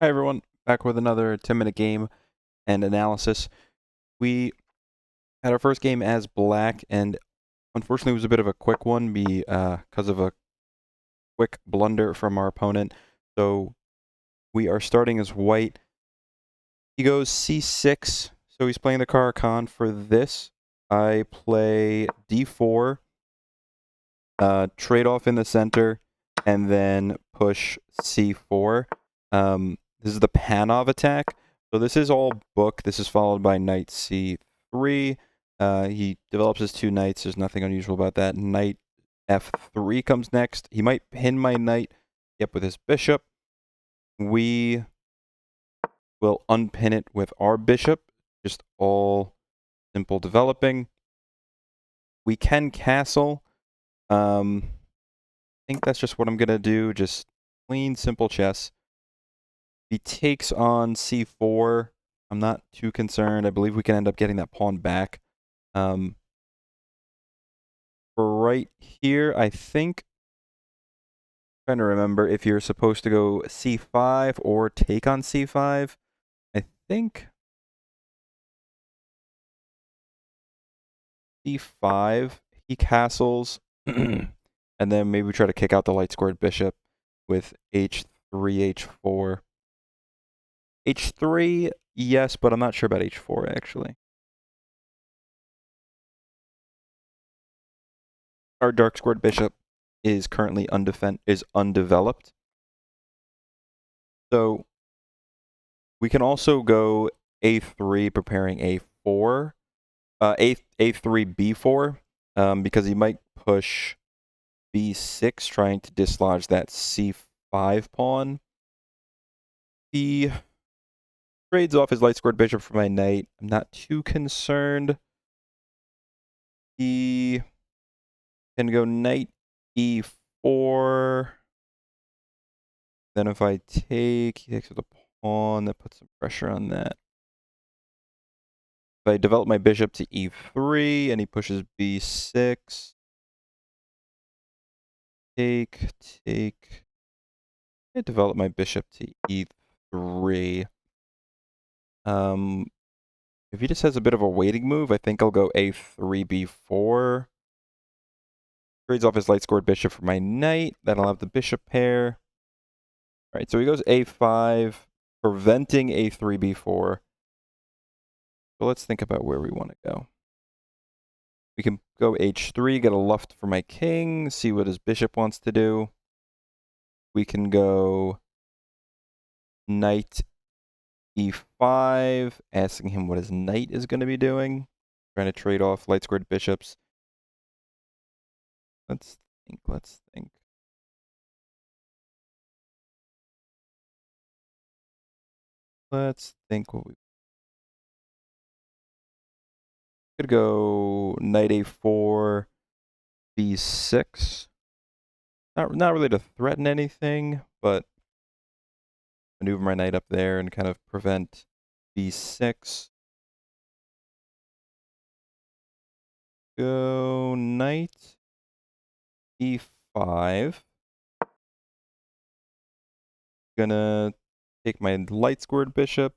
Hi everyone, back with another 10-minute game and analysis. We had our first game as black, and unfortunately it was a bit of a quick one because of a quick blunder from our opponent. So we are starting as white. He goes c6, so he's playing the Caro for this. I play d4, trade off in the center, and then push c4. This is the Panov attack. So this is all book. This is followed by knight c3. He develops his two knights. There's nothing unusual about that. Knight f3 comes next. He might pin my knight. Yep, with his bishop. We will unpin it with our bishop. Just all simple developing. We can castle. I think that's just what I'm going to do. Just clean, simple chess. He takes on c4. I'm not too concerned. I believe we can end up getting that pawn back. For right here, I think, I'm trying to remember if you're supposed to go c5 or take on c5. I think c5, he castles, and then maybe try to kick out the light squared bishop with h3, h4. h3, yes, but I'm not sure about h4, actually. Our dark squared bishop is currently undeveloped. So we can also go a3, preparing a4, a3, b4, because he might push b6, trying to dislodge that c5 pawn. He trades off his light squared bishop for my knight. I'm not too concerned. He can go knight e4. Then if I take, he takes with a pawn. That puts some pressure on that. If I develop my bishop to e3 and he pushes b6, take. I develop my bishop to e3. If he just has a bit of a waiting move, I think I'll go a3, b4. Trades off his light scored bishop for my knight. Then I'll have the bishop pair. All right, so he goes a5, preventing a3, b4. So let's think about where we want to go. We can go h3, get a luft for my king, see what his bishop wants to do. We can go knight e5, asking him what his knight is going to be doing. Trying to trade off light squared bishops. Let's think. Let's think what we could go knight a4, b6. Not really to threaten anything, but maneuver my knight up there and kind of prevent b6. Go knight e5. Gonna take my light squared bishop.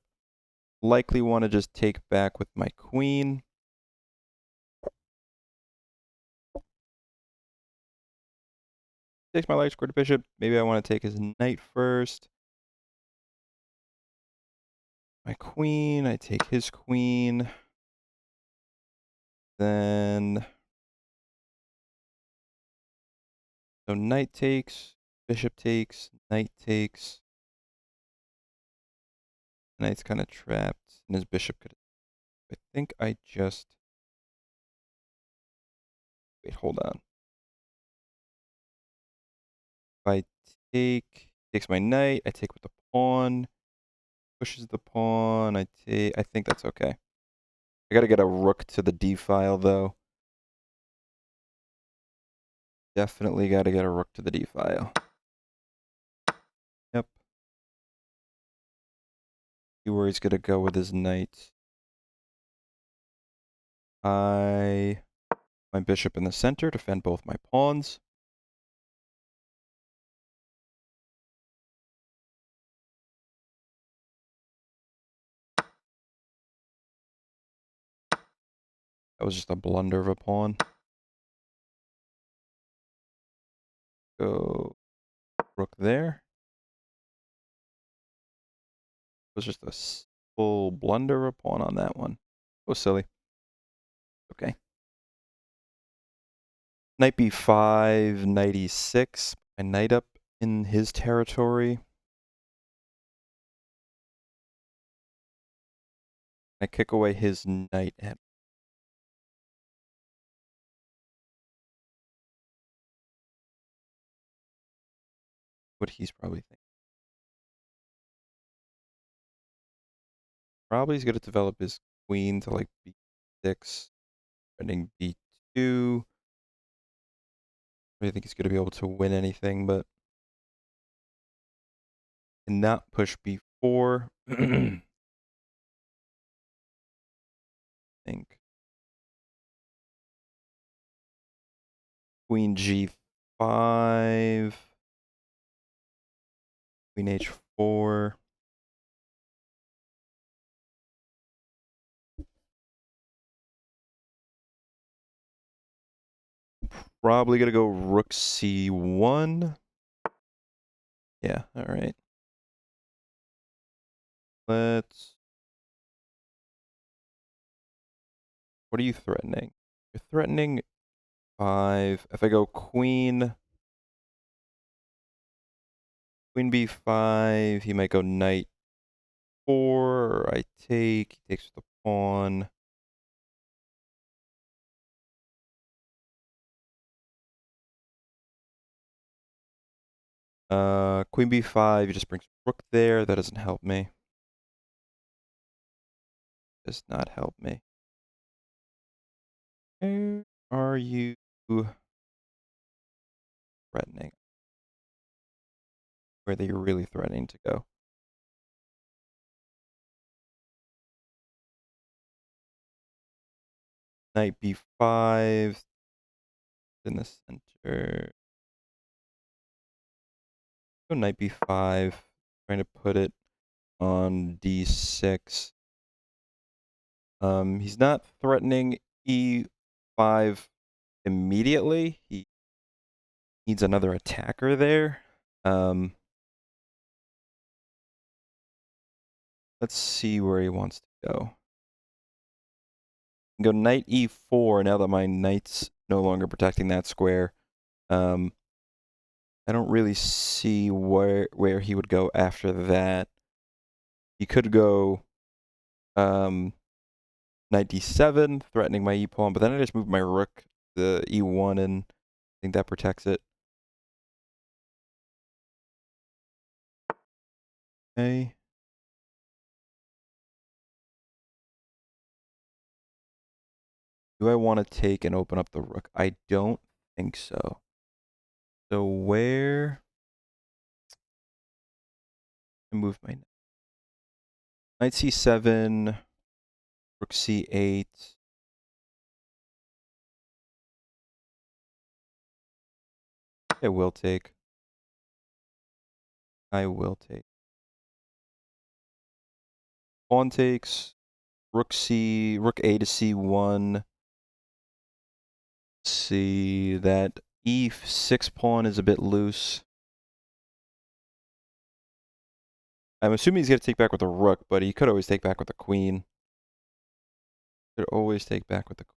Likely want to just take back with my queen. Takes my light squared bishop. Maybe I want to take his knight first. My queen. I take his queen. Then, so knight takes, bishop takes, knight takes. Knight's kind of trapped, and his bishop could. I think I just. Wait, hold on. If I takes my knight, I take with the pawn. Pushes the pawn. I think that's okay. I gotta get a rook to the d file though. Definitely gotta get a rook to the d file. Yep. See where he's gonna go with his knight. My bishop in the center, defend both my pawns. That was just a blunder of a pawn. Go rook there. It was just a full blunder of a pawn on that one. Oh, silly. Okay. Knight b5, knight e6. My knight up in his territory. I kick away his knight at what he's probably thinking. Probably he's going to develop his queen to like b6, threatening b2. I don't think he's going to be able to win anything, but cannot push b4. I think queen g5, queen h4. Probably going to go rook c1. Yeah, all right. Let's... What are you threatening? You're threatening 5. If I go queen b5, he might go knight 4, or I take, he takes the pawn. Queen b5, he just brings rook there. That doesn't help me. Does not help me. Where are you threatening? Where are you really threatening to go? Knight b5 in the center. Go knight b5, trying to put it on d6. He's not threatening e5 immediately. He needs another attacker there. Let's see where he wants to go. Go knight e4 now that my knight's no longer protecting that square. I don't really see where he would go after that. He could go knight d7, threatening my e-pawn, but then I just moved my rook to e1, and I think that protects it. Okay. Do I want to take and open up the rook? I don't think so. So where... I move my knight c7, rook c8. I will take. I will take. Pawn takes. Rook a to c1. Let's see, that e6 pawn is a bit loose. I'm assuming he's going to take back with a rook, but he could always take back with a queen. Could always take back with the queen.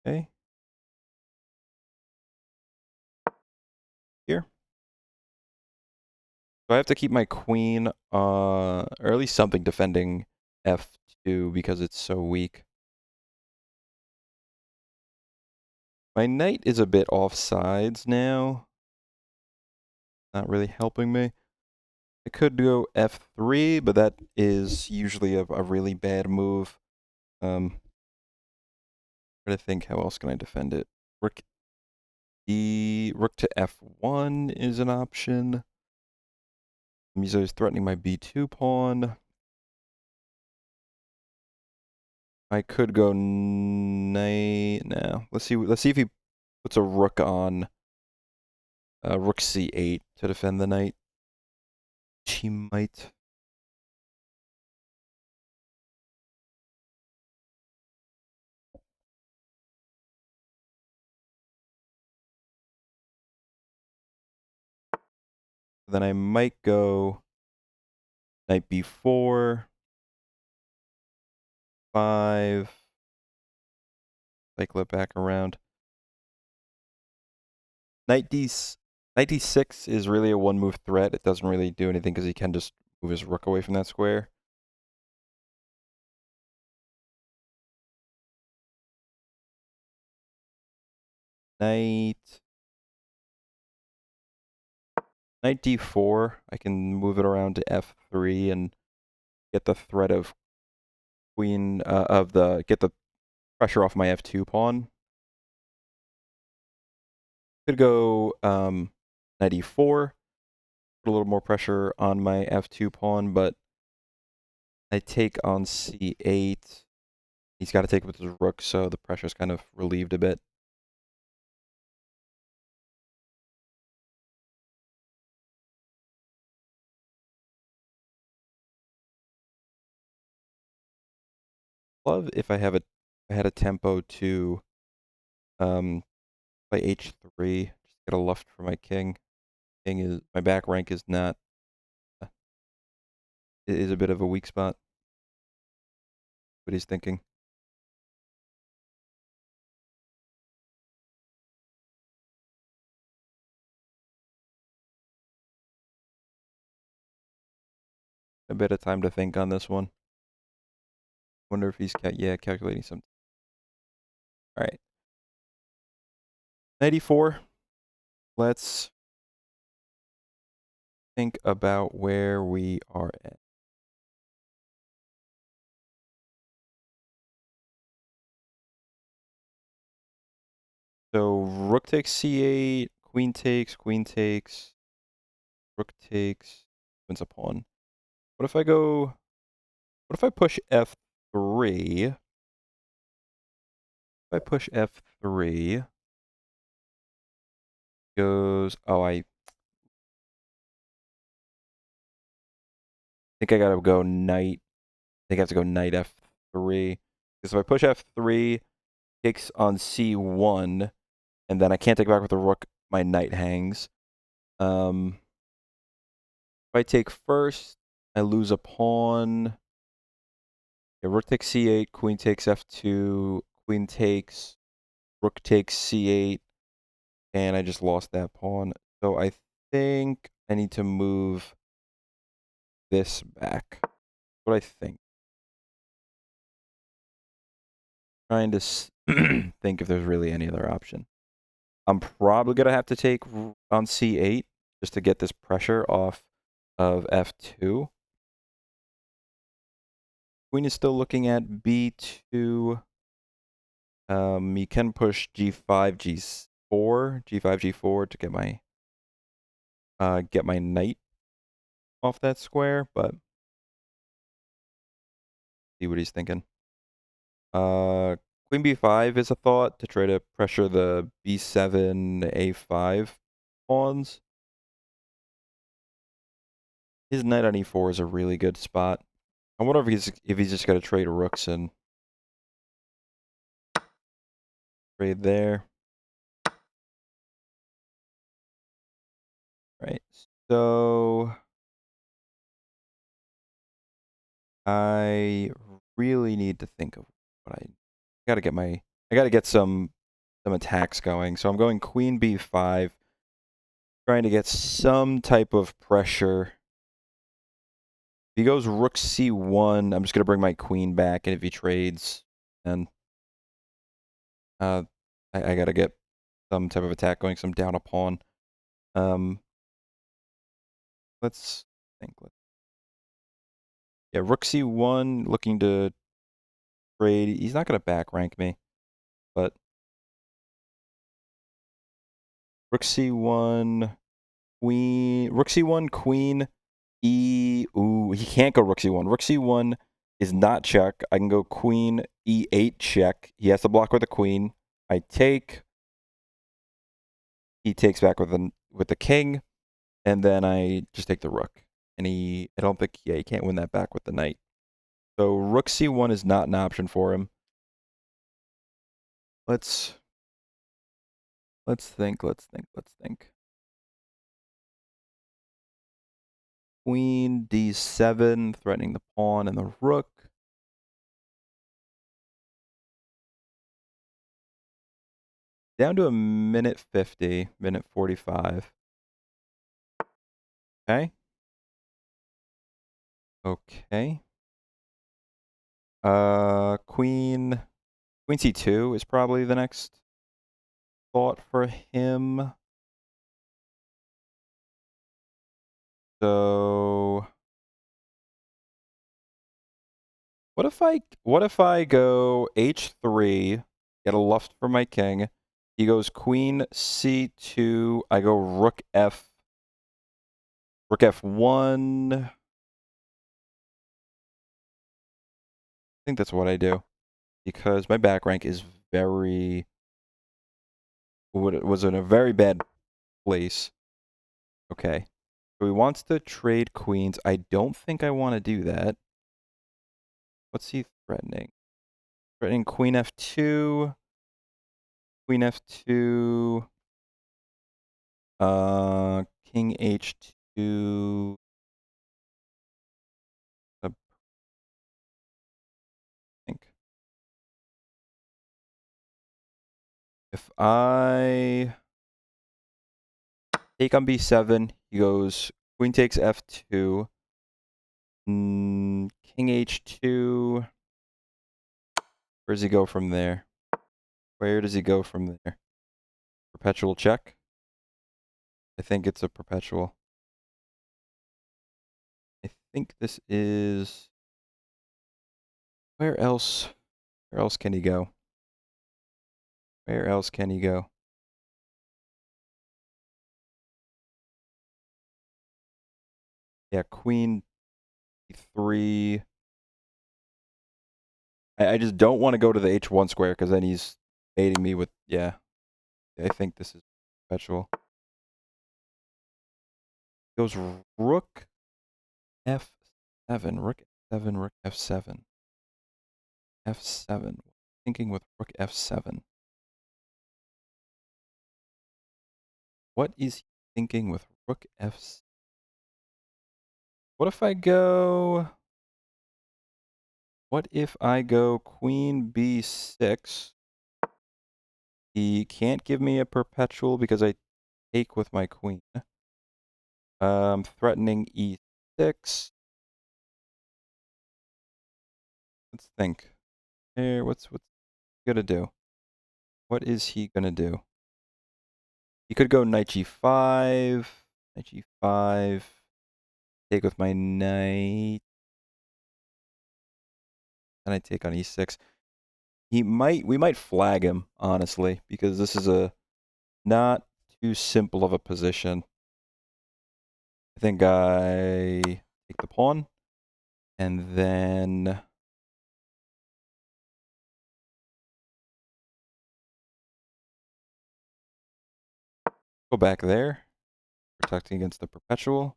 Okay. Here. So I have to keep my queen, or at least something defending f2 because it's so weak. My knight is a bit off sides now. Not really helping me. I could go f3, but that is usually a really bad move. Try to think, how else can I defend it? Rook to f1 is an option. He's always threatening my b2 pawn. I could go knight. No, let's see if he puts a rook on rook c8 to defend the knight. He might. Then I might go knight b4, 5, cycle it back around. Knight d6 is really a one-move threat. It doesn't really do anything because he can just move his rook away from that square. Knight d4. I can move it around to f3 and get the threat of get the pressure off my f2 pawn. Could go knight e4, put a little more pressure on my f2 pawn, but I take on c8. He's got to take with his rook, so the pressure's kind of relieved a bit. Love if I had a tempo to play h3, just get a luft for my king. My back rank is not it is a bit of a weak spot. What he's thinking. A bit of time to think on this one. Wonder if he's calculating something. All right. 94. Let's think about where we are at. So rook takes c8, queen takes, rook takes, wins a pawn. What if I push f3? If I push f3, goes, oh, I think I gotta go knight. I think I have to go knight f3. Because if I push f3, takes on c1, and then I can't take back with the rook, my knight hangs. If I take first, I lose a pawn. Yeah, rook takes c8, queen takes f2, queen takes, rook takes c8, and I just lost that pawn. So I think I need to move this back. That's what I think. Trying to think if there's really any other option. I'm probably going to have to take on c8 just to get this pressure off of f2. Queen is still looking at b2. You can push g5, g4 to get my knight off that square, but see what he's thinking. Queen b5 is a thought to try to pressure the b7, a5 pawns. His knight on e4 is a really good spot. I wonder if he's just gonna trade rooks and trade there. Right. So I really need to think of what I gotta get some attacks going. So I'm going queen b5, trying to get some type of pressure. If he goes rook c1, I'm just gonna bring my queen back, and if he trades, then I gotta get some type of attack going, some down a pawn. Let's think. Yeah, rook c1, looking to trade. He's not gonna back rank me, but rook c1, rook c1, queen, ooh, he can't go rook c1. Rook c1 is not check. I can go queen e8 check. He has to block with a queen. I take. He takes back with the king, and then I just take the rook. And I don't think, he can't win that back with the knight. So rook c1 is not an option for him. Let's think. queen d7, threatening the pawn and the rook. Down to a minute 50, minute 45. Okay. Okay. Queen c2 is probably the next thought for him. So what if I go h3, get a luft for my king. He goes queen c2, I go rook f1. I think that's what I do, because my back rank is was in a very bad place. Okay. So he wants to trade queens. I don't think I want to do that. What's he threatening? Threatening queen f2. Queen f2. King h2. I think. If I take on b7, he goes queen takes f2. King h2. Where does he go from there? Where does he go from there? Perpetual check? I think it's a perpetual. I think this is... Where else can he go? Where else can he go? Yeah, queen e3. I just don't want to go to the h1 square, because then he's baiting me with... Yeah, I think this is perpetual. Goes rook f7, rook f7, rook f7. f7. Thinking with rook f7. What is he thinking with rook f7? What if I go queen b6? He can't give me a perpetual because I take with my queen. Threatening e6. Let's think. Here, what's he gonna do? What is he gonna do? He could go knight g5. Knight g5. Take with my knight. And I take on e6. We might flag him, honestly, because this is a not too simple of a position. I think I take the pawn, and then go back there, protecting against the perpetual.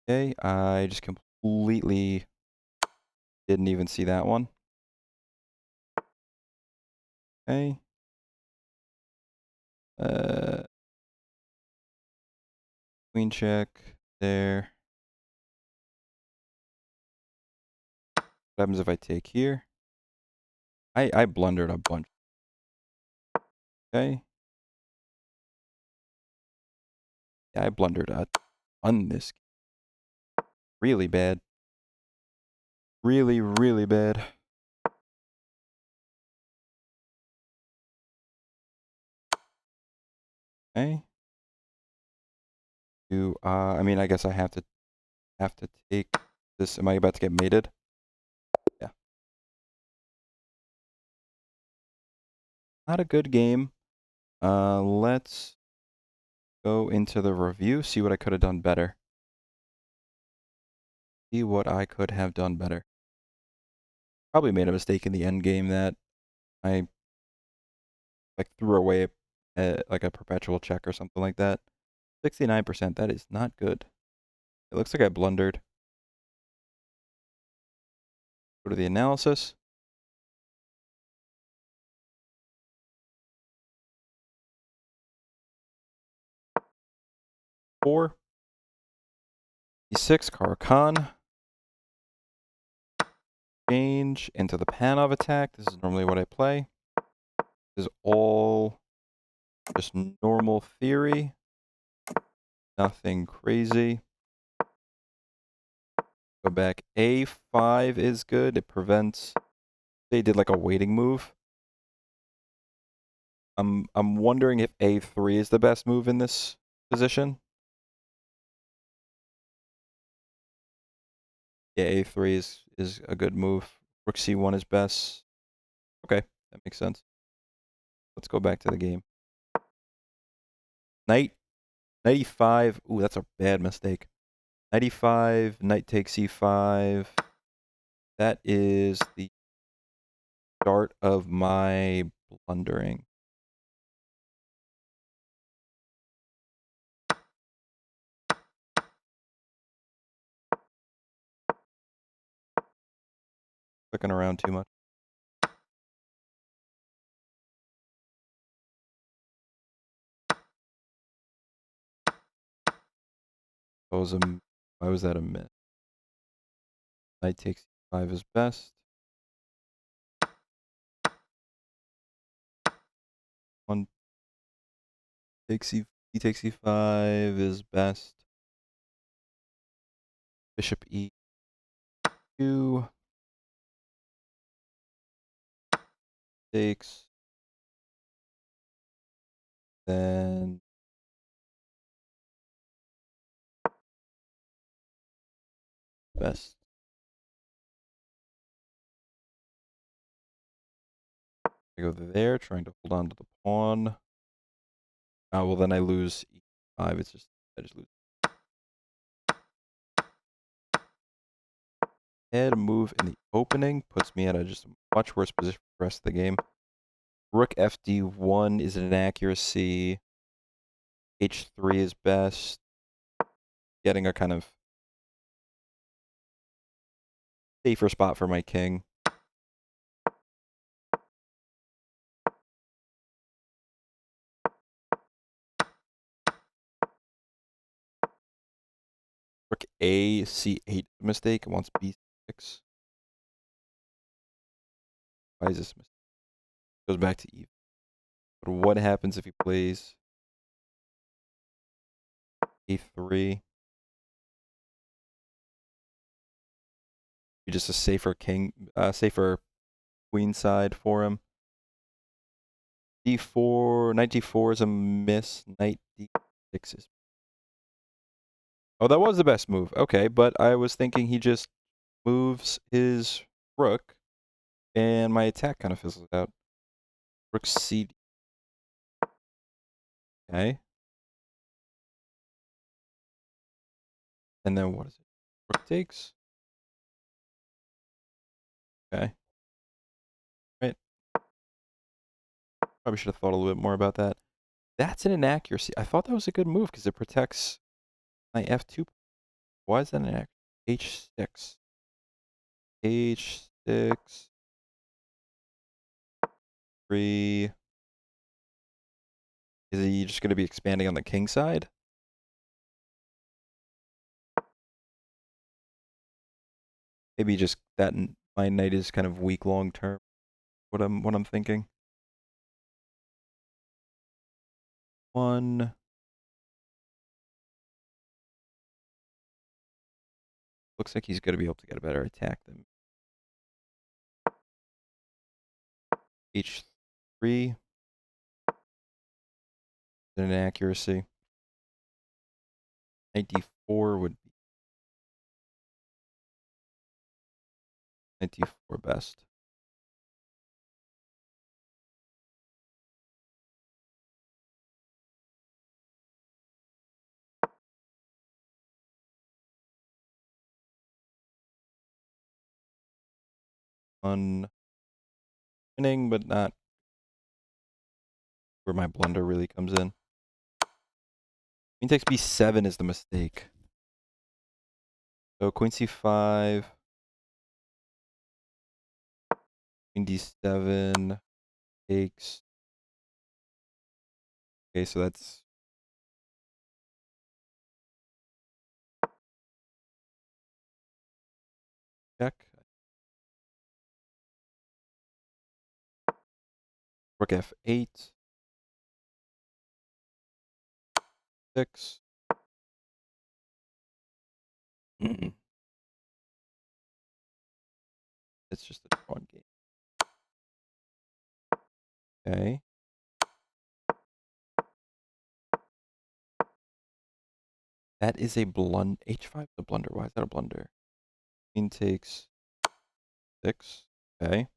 Okay, I just completely didn't even see that one. Okay. Queen check there. What happens if I take here? I blundered a bunch. Okay. Yeah, I blundered a ton this game. Really bad. Really, really bad. Okay. I mean, I guess I have to take this. Am I about to get mated? Yeah. Not a good game. Let's go into the review, see what I could have done better. See what I could have done better. Probably made a mistake in the end game that I like threw away like a perpetual check or something like that. 69%, that is not good. It looks like I blundered. Go to the analysis. 4. e6, Caro. Change into the Panov attack. This is normally what I play. This is all just normal theory. Nothing crazy. Go back. A5 is good. It prevents. They did like a waiting move. I'm wondering if A3 is the best move in this position. Yeah, A3 is a good move. Rook C1 is best. Okay, that makes sense. Let's go back to the game. Knight 95. Ooh, that's a bad mistake. 95, knight takes c5. That is the start of my blundering. Clicking around too much. Why was that a miss? Knight takes c5 is best. One takes c he takes c5 is best. Bishop e2 takes. Then best. I go there, trying to hold on to the pawn. Oh, well, then I lose e5. It's just, I just lose. Head move in the opening puts me at a just a much worse position for the rest of the game. Rook fd1 is an inaccuracy. h3 is best. Getting a kind of safer spot for my king. Rook a c8 mistake. It wants b6. Why is this mistake? Goes back to e. But what happens if he plays a3? Be just a safer king, safer queen side for him. d4, knight d4 is a miss. Knight d6 is. Oh, that was the best move. Okay, but I was thinking he just moves his rook, and my attack kind of fizzles out. Rook c. Okay. And then what is it? Rook takes. Okay. Right. Probably should have thought a little bit more about that. That's an inaccuracy. I thought that was a good move because it protects my f2. Why is that an inaccuracy? h6. h6. 3. Is he just going to be expanding on the king side? Maybe just that my knight is kind of weak long term. What I'm thinking. 1. Looks like he's going to be able to get a better attack than h3. An inaccuracy. Knight d4 would be knight d4 best. Winning, but not where my blunder really comes in. Queen takes b7 is the mistake. So queen c5, queen d7 takes. Okay, so that's check. Rook f8. 6. It's just a drawn game. Okay. That is a blunder. H5 is a blunder. Why is that a blunder? Queen takes 6. Okay.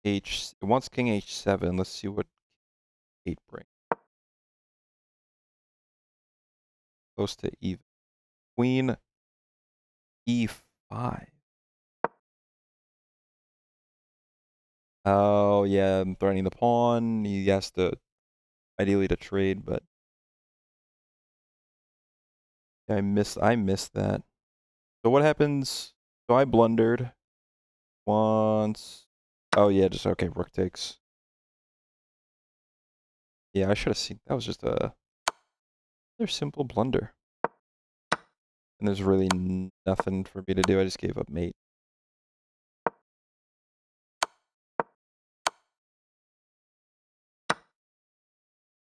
It wants king h7. Let's see what 8 brings. Close to even. Queen e5. Oh, yeah, I'm threatening the pawn. He has to, ideally, to trade, but yeah, I missed that. So what happens? So I blundered once. Oh, yeah, just, okay, rook takes. Yeah, I should have seen, that was just a simple blunder. And there's really nothing for me to do. I just gave up mate.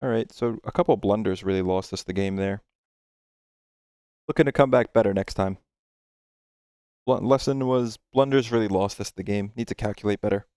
Alright, so a couple blunders really lost us the game there. Looking to come back better next time. Lesson was blunders really lost us the game. Need to calculate better.